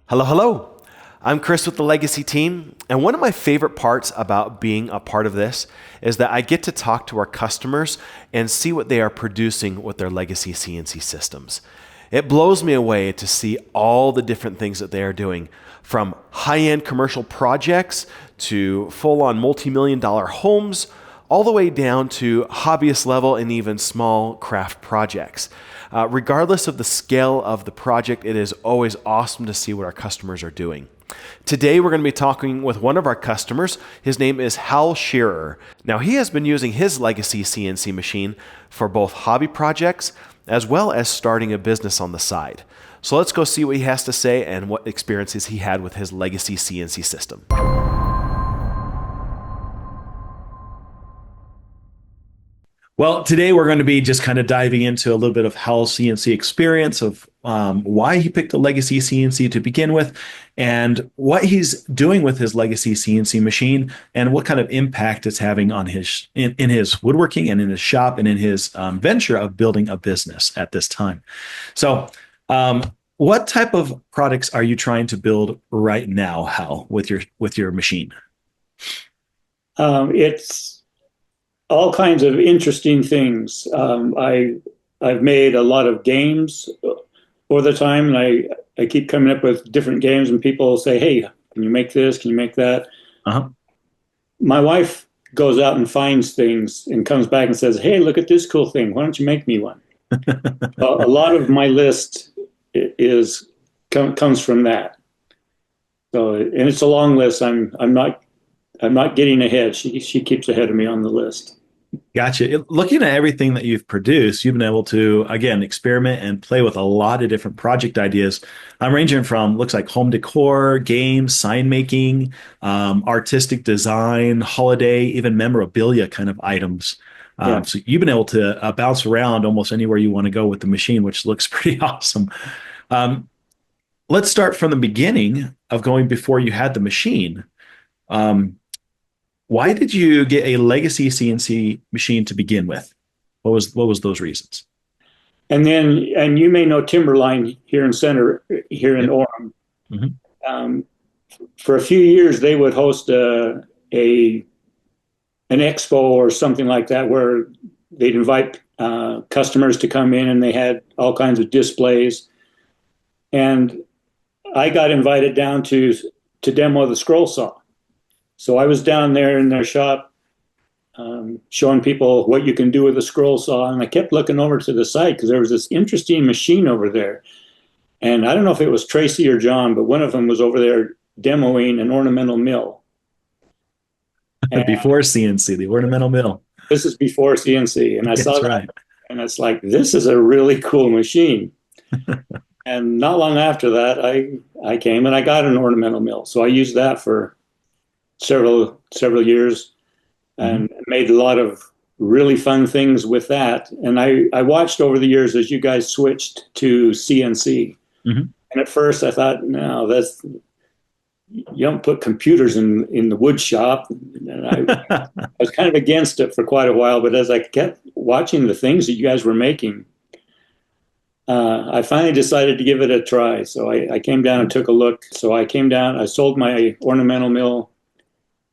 Hello, hello. I'm Chris with the Legacy team, and one of my favorite parts about being a part of this is that I get to talk to our customers and see what they are producing with their Legacy CNC systems. It blows me away to see all the different things that they are doing, from high-end commercial projects to full-on multi-million-dollar homes, all the way down to hobbyist level and even small craft projects. Regardless of the scale of the project, it is always awesome to see what our customers are doing. Today, we're going to be talking with one of our customers. His name is Hal Shearer. Now, he has been using his Legacy CNC machine for both hobby projects as well as starting a business on the side. So let's go see what he has to say and what experiences he had with his Legacy CNC system. Well, today we're going to be just kind of diving into a little bit of Hal's CNC experience of why he picked the Legacy CNC to begin with, and what he's doing with his Legacy CNC machine, and what kind of impact it's having on his in his woodworking and in his shop and in his venture of building a business at this time. So, what type of products are you trying to build right now, Hal, with your machine? It's all kinds of interesting things. I've made a lot of games over the time, and I keep coming up with different games, and people say, "Hey, can you make this? Can you make that?" Uh-huh. My wife goes out and finds things and comes back and says, "Hey, look at this cool thing. Why don't you make me one?" A lot of my list comes from that. So, and it's a long list. I'm not getting ahead. She keeps ahead of me on the list. Gotcha. Looking at everything that you've produced, you've been able to, again, experiment and play with a lot of different project ideas. I'm ranging from, looks like home decor, games, sign making, artistic design, holiday, even memorabilia kind of items. Yeah. So you've been able to bounce around almost anywhere you want to go with the machine, which looks pretty awesome. Um, let's start from the beginning of going before you had the machine. Um, why did you get a Legacy CNC machine to begin with? What was those reasons? And you may know Timberline here in Center, here in Yep. Orem. Hmm. Um, for a few years, they would host an expo or something like that, where they'd invite customers to come in, and they had all kinds of displays. And I got invited down to demo the scroll saw. So I was down there in their shop, showing people what you can do with a scroll saw. And I kept looking over to the side because there was this interesting machine over there. And I don't know if it was Tracy or John, but one of them was over there demoing an ornamental mill. And Before CNC, the ornamental mill. this is before CNC. And I saw That's that, right. and it's like, this is a really cool machine. And not long after that, I came and I got an ornamental mill. So I used that for several years, Hmm. and made a lot of really fun things with that. And I watched over the years as you guys switched to CNC. Hmm. And at first I thought, no, you don't put computers in the wood shop. And I was kind of against it for quite a while, but as I kept watching the things that you guys were making, I finally decided to give it a try. So I came down and took a look. So I came down, I sold my ornamental mill,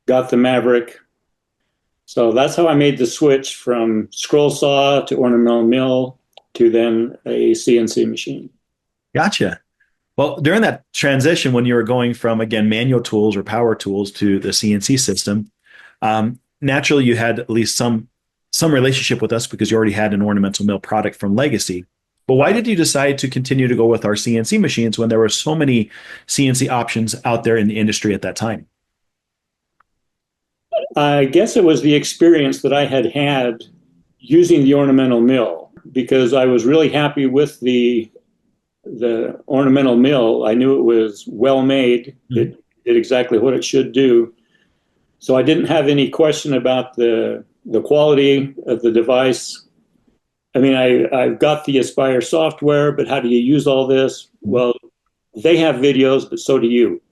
got the Maverick. So that's how I made the switch from scroll saw to ornamental mill to then a CNC machine. Gotcha. Well, during that transition, when you were going from, again, manual tools or power tools to the CNC system, naturally you had at least some relationship with us because you already had an ornamental mill product from Legacy. But why did you decide to continue to go with our CNC machines when there were so many CNC options out there in the industry at that time? I guess it was the experience that I had using the ornamental mill, because I was really happy with the ornamental mill. I knew it was well made. Mhm. It did exactly what it should do. So I didn't have any question about the quality of the device. I mean, I've got the Aspire software, but how do you use all this? Well, they have videos, but so do you.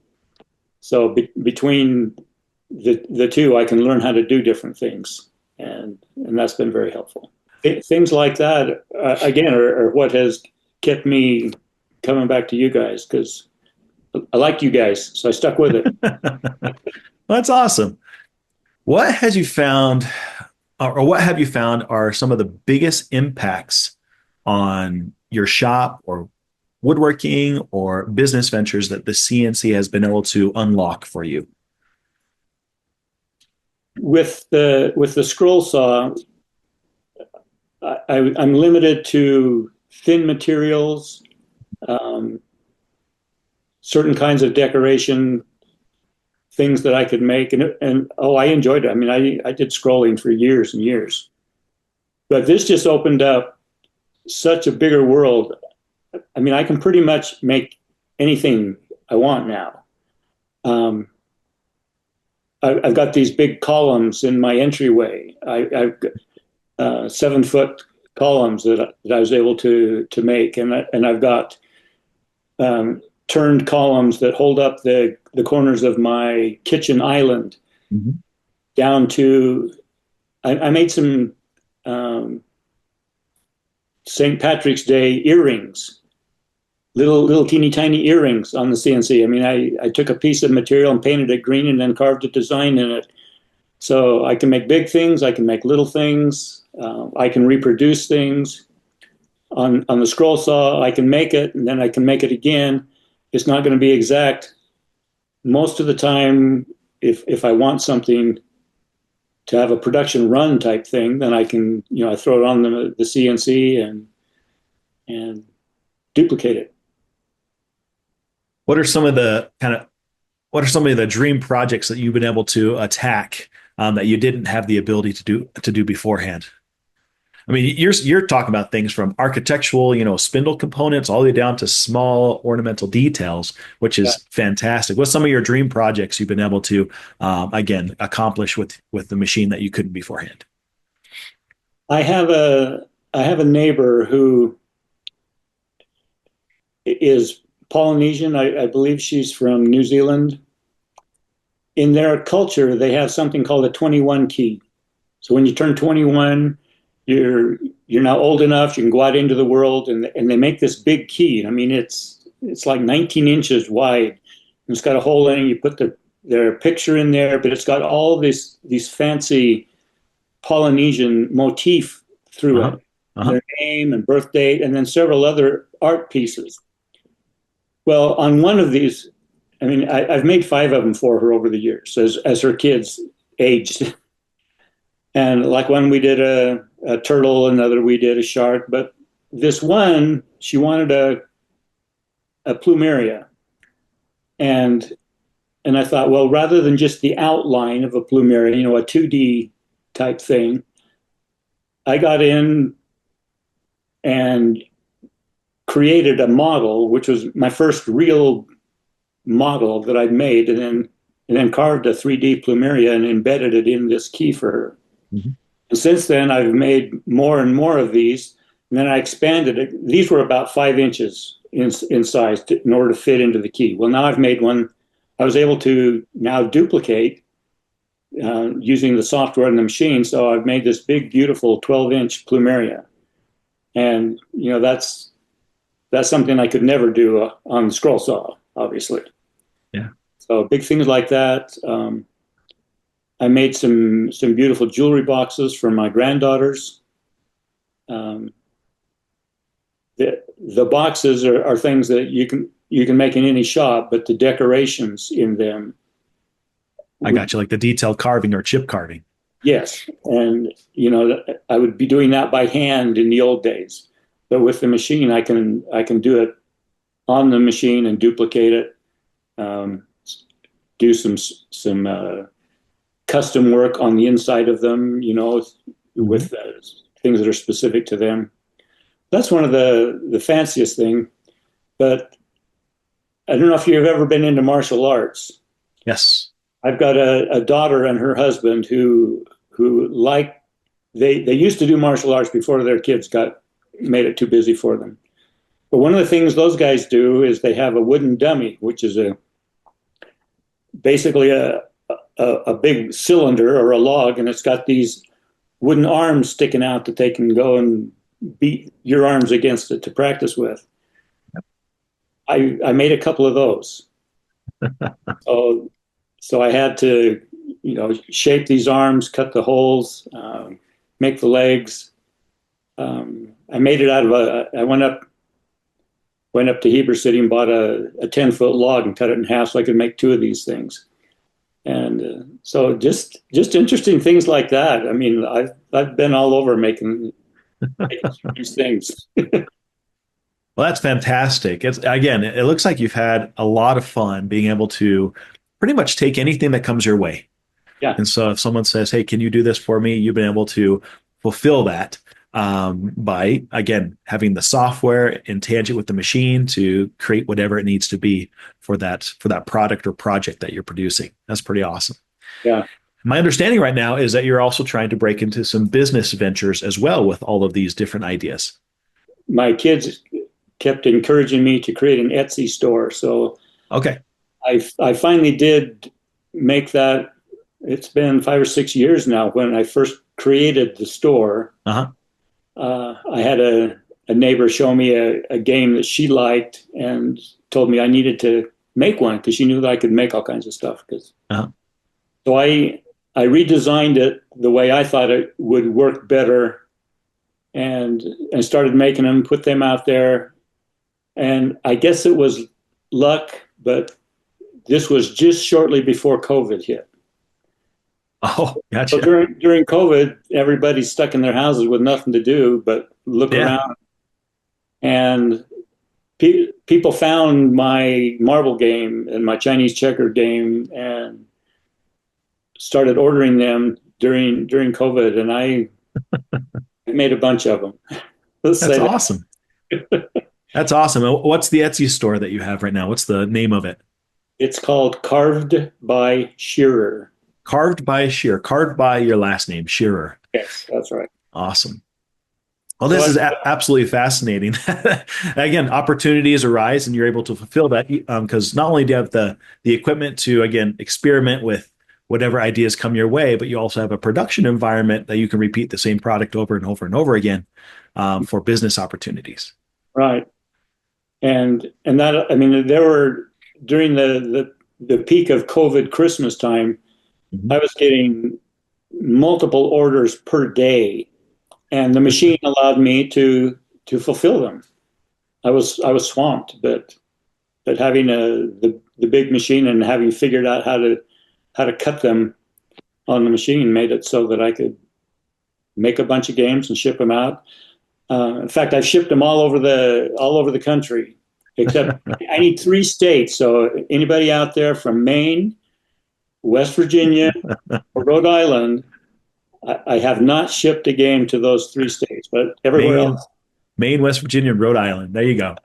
So between the two, I can learn how to do different things, and that's been very helpful. Things like that, again, are what has kept me coming back to you guys, because I liked you guys, so I stuck with it. That's awesome. What has you found, or what have you found are some of the biggest impacts on your shop or woodworking or business ventures that the CNC has been able to unlock for you? With the scroll saw, I'm limited to thin materials, um, certain kinds of decoration things that I could make, and oh, I enjoyed it. I mean, I did scrolling for years and years, but this just opened up such a bigger world. I mean, I can pretty much make anything I want now. Um, I've got these big columns in my entryway. I've got 7 foot columns that I was able to make, and I've got turned columns that hold up the corners of my kitchen island Mhm. down to. I made some St. Patrick's Day earrings, little teeny tiny earrings on the CNC. I mean, I took a piece of material and painted it green and then carved a design in it. So I can make big things, I can make little things, I can reproduce things. On the scroll saw, I can make it and then I can make it again. It's not going to be exact. Most of the time, if I want something to have a production run type thing, then I can, I throw it on the CNC and duplicate it. What are some of the kind of what are some of the dream projects that you've been able to attack that you didn't have the ability to do beforehand? I mean, you're talking about things from architectural, spindle components, all the way down to small ornamental details, which Yeah. is fantastic. What's some of your dream projects you've been able to, again, accomplish with the machine that you couldn't beforehand? I have a neighbor who is Polynesian. I believe she's from New Zealand. In their culture, they have something called a 21 key. So when you turn 21, you're now old enough. You can go out into the world, and they make this big key. I mean, it's like 19 inches wide. It's got a hole in it. You put their picture in there, but it's got all these fancy Polynesian motif through Uh-huh. it, Uh-huh. their name and birth date, and then several other art pieces. Well, on one of these, I mean, I've made 5 of them for her over the years as her kids aged. And like one, we did a turtle, another, we did a shark. But this one, she wanted a plumeria. And and I thought, well, rather than just the outline of a plumeria, a 2D type thing, I got in and created a model, which was my first real model that I'd made, and then carved a 3D plumeria and embedded it in this key for her. Mhm. And since then, I've made more and more of these. And then I expanded it. These were about 5 inches in size in order to fit into the key. Well, now I've made one. I was able to now duplicate using the software in the machine. So I've made this big, beautiful 12-inch plumeria. And, that's something I could never do on the scroll saw, obviously. Yeah. So big things like that. I made some beautiful jewelry boxes for my granddaughters. Um, the boxes are things that you can make in any shop, but the decorations in them, I got you, like the detailed carving or chip carving. yes, and I would be doing that by hand in the old days, but with the machine, I can do it on the machine and duplicate it. Um, do some custom work on the inside of them, Mhm. with things that are specific to them. That's one of the fanciest thing. But I don't know if you've ever been into martial arts. Yes. I've got a daughter and her husband who like they used to do martial arts before their kids got made it too busy for them. But one of the things those guys do is they have a wooden dummy, which is basically a big cylinder or a log, and it's got these wooden arms sticking out that they can go and beat your arms against it to practice with. I made a couple of those. So, so I had to, shape these arms, cut the holes, make the legs. I made it out of I went up to Heber City and bought a 10-foot log and cut it in half so I could make two of these things. And so just interesting things like that. I mean, I've been all over making these things. Well, that's fantastic. It's again, it looks like you've had a lot of fun being able to pretty much take anything that comes your way. Yeah, And so if someone says, "Hey, can you do this for me?" You've been able to fulfill that by again having the software in tangent with the machine to create whatever it needs to be for that product or project that you're producing. That's pretty awesome. yeah. My understanding right now is that you're also trying to break into some business ventures as well with all of these different ideas. My kids kept encouraging me to create an Etsy store, so Okay. I finally did make that. It's been 5 or 6 years now. When I first created the store, Uh-huh. I had a neighbor show me a game that she liked and told me I needed to make one because she knew that I could make all kinds of stuff. Uh-huh. So I redesigned it the way I thought it would work better, and started making them, put them out there. And I guess it was luck, but this was just shortly before COVID hit. Oh, So gotcha. during COVID, everybody's stuck in their houses with nothing to do but look Yeah. around. And people found my marble game and my Chinese checker game and started ordering them during COVID. And I made a bunch of them. Let's That's say that. awesome. That's awesome. What's the Etsy store that you have right now? What's the name of it? It's called Carved by Shearer. Carved by Shearer. Carved by your last name, Shearer. Yes, that's right. Awesome. Well, So this is absolutely fascinating. Again, opportunities arise, and you're able to fulfill that because not only do you have the equipment to again experiment with whatever ideas come your way, but you also have a production environment that you can repeat the same product over and over and over again for business opportunities. right. And that, I mean, there were during the peak of COVID Christmas time, Mhm. I was getting multiple orders per day, and the machine allowed me to fulfill them. I was swamped, but having the big machine and having figured out how to cut them on the machine made it so that I could make a bunch of games and ship them out. In fact, I've shipped them all over the country, except I need 3 states. So anybody out there from Maine, West Virginia, or Rhode Island, I have not shipped a game to those 3 states, but everywhere Maine, else. Maine, West Virginia, and Rhode Island. There you go.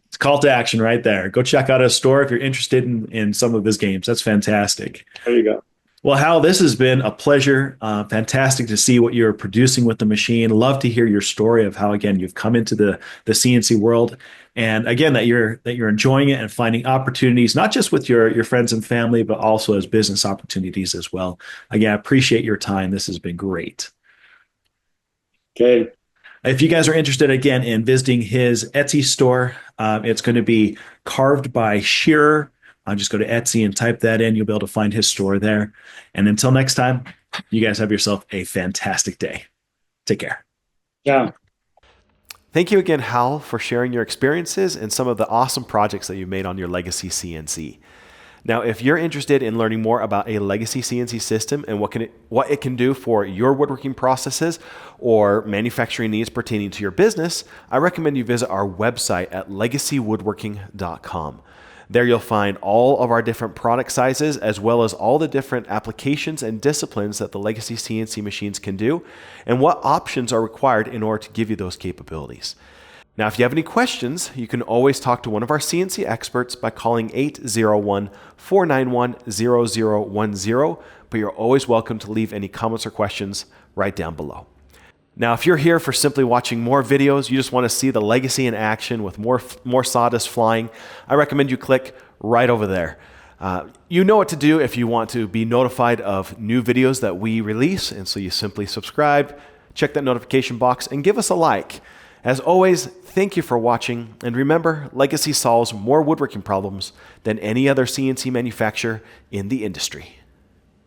It's call to action right there. Go check out his store if you're interested in some of his games. That's fantastic. There you go. Well, Hal, this has been a pleasure. Fantastic to see what you're producing with the machine. Love to hear your story of how, again, you've come into the CNC world, and again that you're enjoying it and finding opportunities, not just with your friends and family, but also as business opportunities as well. Again, I appreciate your time. This has been great. Okay. If you guys are interested again in visiting his Etsy store, it's going to be Carved by Shearer. Just go to Etsy and type that in. You'll be able to find his store there. And until next time, you guys have yourself a fantastic day. Take care. Yeah. Thank you again, Hal, for sharing your experiences and some of the awesome projects that you've made on your Legacy CNC. Now, if you're interested in learning more about a Legacy CNC system and what it can do for your woodworking processes or manufacturing needs pertaining to your business, I recommend you visit our website at legacywoodworking.com. There you'll find all of our different product sizes, as well as all the different applications and disciplines that the Legacy CNC machines can do, and what options are required in order to give you those capabilities. Now, if you have any questions, you can always talk to one of our CNC experts by calling 801-491-0010, but you're always welcome to leave any comments or questions right down below. Now, if you're here for simply watching more videos, you just want to see the Legacy in action with more sawdust flying, I recommend you click right over there. You know what to do if you want to be notified of new videos that we release, and so you simply subscribe, check that notification box, and give us a like. As always, thank you for watching, and remember, Legacy solves more woodworking problems than any other CNC manufacturer in the industry.